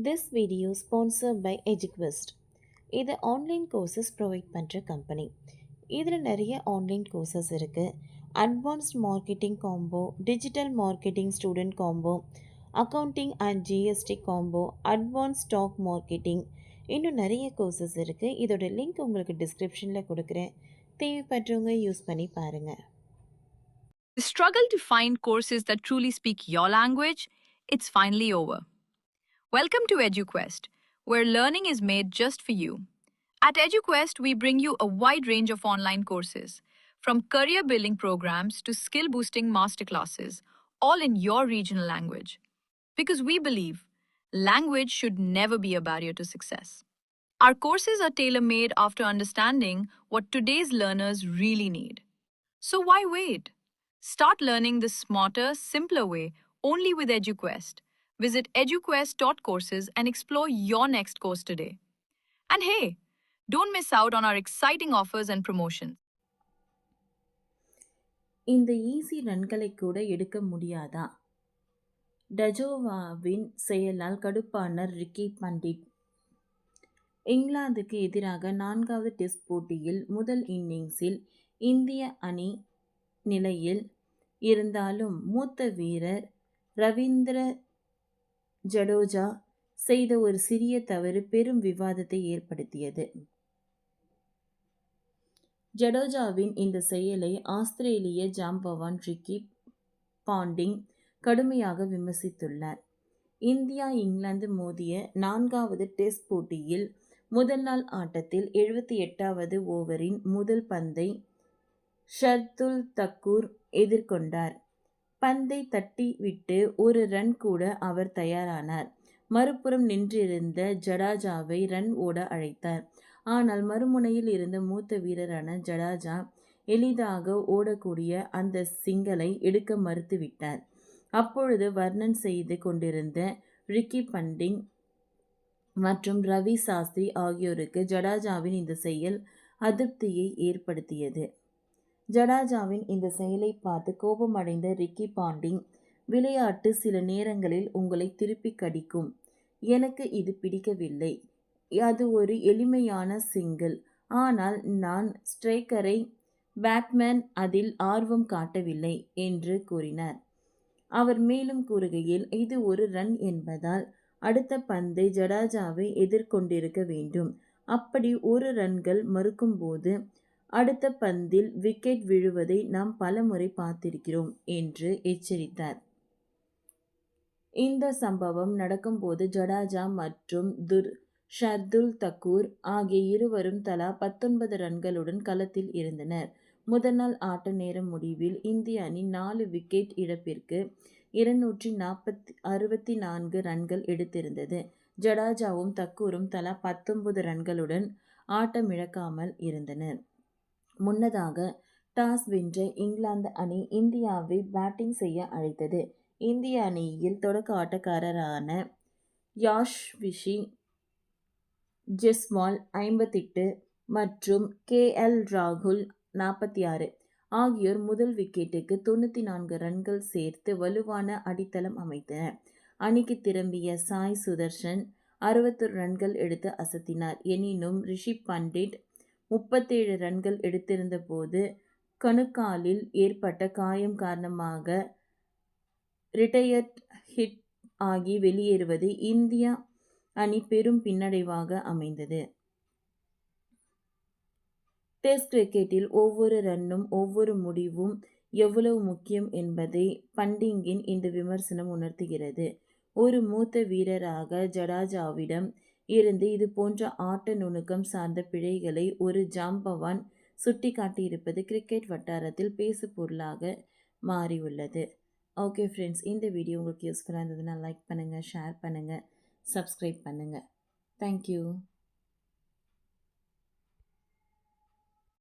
This video sponsored by EduQuest. இது online courses provide பண்ணுற company. இதில் நிறைய ஆன்லைன் கோர்சஸ் இருக்குது. Advanced marketing combo, digital marketing student combo, accounting and GST combo, advance stock marketing, இன்னும் நிறைய courses இருக்குது. இதோட லிங்க் உங்களுக்கு டிஸ்கிரிப்ஷனில் கொடுக்குறேன். தேவைப்படுறவங்க யூஸ் பண்ணி பாருங்கள். The struggle to find courses that truly speak your language, it's finally over. Welcome to EduQuest, where learning is made just for you. At EduQuest, we bring you a wide range of online courses, from career building programs to skill boosting masterclasses, all in your regional language. Because we believe language should never be a barrier to success. Our courses are tailor made after understanding what today's learners really need. So why wait? Start learning the smarter, simpler way only with EduQuest. Visit eduquest.courses and explore your next course today. And hey, don't miss out on our exciting offers and promotions. இந்த easy ரன்களை கூட எடுக்க முடியாதா? டஜோவாவின் செயலால் கடுப்பான Ricky Pandit. இங்கிலாந்துக்கு எதிராக 4வது டெஸ்ட் போட்டியில் முதல் இன்னிங்ஸில் இந்திய அணி நிலையில் இருந்தாலும் மூத்த வீரர் ரவீந்திர ஜடேஜா செய்த ஒரு சிறிய தவறு பெரும் விவாதத்தை ஏற்படுத்தியது. ஜடேஜாவின் இந்த செயலை ஆஸ்திரேலிய ஜாம்பவான் ரிக்கி பாண்டிங் கடுமையாக விமர்சித்துள்ளார். இந்தியா இங்கிலாந்து மோதிய 4வது டெஸ்ட் போட்டியில் முதல் நாள் ஆட்டத்தில் 78வது ஓவரின் முதல் பந்தை ஷர்துல் தக்கூர் எதிர்கொண்டார். பந்தை தட்டிவிட்டு ஒரு ரன் கூட அவர் தயாரானார். மறுபுறம் நின்றிருந்த ஜடேஜாவை ரன் ஓட அழைத்தார். ஆனால் மறுமுனையில் இருந்த மூத்த வீரரான ஜடேஜா எளிதாக ஓடக்கூடிய அந்த சிங்கலை எடுக்க மறுத்துவிட்டார். அப்பொழுது வர்ணன் செய்து கொண்டிருந்த ரிக்கி பண்டிங் மற்றும் ரவி சாஸ்திரி ஆகியோருக்கு ஜடேஜாவின் இந்த செயல் அதிருப்தியை ஏற்படுத்தியது. ஜடேஜாவின் இந்த செயலை பார்த்து கோபமடைந்த ரிக்கி பாண்டிங், விளையாட்டு சில நேரங்களில் உங்களை திருப்பி கடிக்கும். எனக்கு இது பிடிக்கவில்லை. அது ஒரு எளிமையான சிங்கிள். ஆனால் நான் ஸ்ட்ரைக்கரை பேட்மேன் அதில் ஆர்வம் காட்டவில்லை என்று கூறினார். அவர் மேலும் கூறுகையில், இது ஒரு ரன் என்பதால் அடுத்த பந்தை ஜடேஜாவை எதிர்கொண்டிருக்க வேண்டும். அப்படி ஒரு ரன்கள் மறுக்கும்போது அடுத்த பந்தில் விக்கெட் விழுவதை நாம் பலமுறை பார்த்திருக்கிறோம் என்று எச்சரித்தார். இந்த சம்பவம் நடக்கும்போது ஜடேஜா மற்றும் ஷர்துல் தக்கூர் ஆகிய இருவரும் தலா 19 ரன்களுடன் களத்தில் இருந்தனர். முதல் நாள் ஆட்ட நேர முடிவில் இந்திய அணி 4 விக்கெட் இழப்பிற்கு 264 ரன்கள் எடுத்திருந்தது. ஜடேஜாவும் தக்கூரும் தலா 19 ரன்களுடன் ஆட்டமிழக்காமல் இருந்தனர். முன்னதாக டாஸ் வென்ற இங்கிலாந்து அணி இந்தியாவை பேட்டிங் செய்ய அழைத்தது. இந்திய அணியில் தொடக்க ஆட்டக்காரரான யாஷ்விஷி ஜெஸ்வால் 58 மற்றும் ராகுல் 46 ஆகியோர் முதல் விக்கெட்டுக்கு 94 ரன்கள் சேர்த்து வலுவான அடித்தளம் அமைத்தனர். அணிக்கு திரும்பிய சாய் சுதர்ஷன் 61 ரன்கள் எடுத்து அசத்தினார். எனினும் ரிஷி பண்டிட் 37 ரன்கள் எடுத்திருந்த போது கணுக்காலில் ஏற்பட்ட காயம் காரணமாக ரிட்டையர்ட் ஹிட் ஆகி வெளியேறுவது இந்திய அணி பெரும் பின்னடைவாக அமைந்தது. டெஸ்ட் கிரிக்கெட்டில் ஒவ்வொரு ரன்னும் ஒவ்வொரு முடிவும் எவ்வளவு முக்கியம் என்பதை பண்டிங்கின் இந்த விமர்சனம் உணர்த்துகிறது. ஒரு மூத்த வீரராக ஜடேஜாவிடம் இருந்து இது போன்ற ஆட்ட நுணுக்கம் சார்ந்த பிழைகளை ஒரு ஜாம்பவான் சுட்டிக்காட்டியிருப்பது கிரிக்கெட் வட்டாரத்தில் பேசு பொருளாக மாறியுள்ளது. ஓகே ஃப்ரெண்ட்ஸ், இந்த வீடியோ உங்களுக்கு யூஸ்ஃபுல்லாக இருந்ததுன்னா லைக் பண்ணுங்கள், ஷேர் பண்ணுங்கள், சப்ஸ்கிரைப் பண்ணுங்கள். தேங்க்யூ.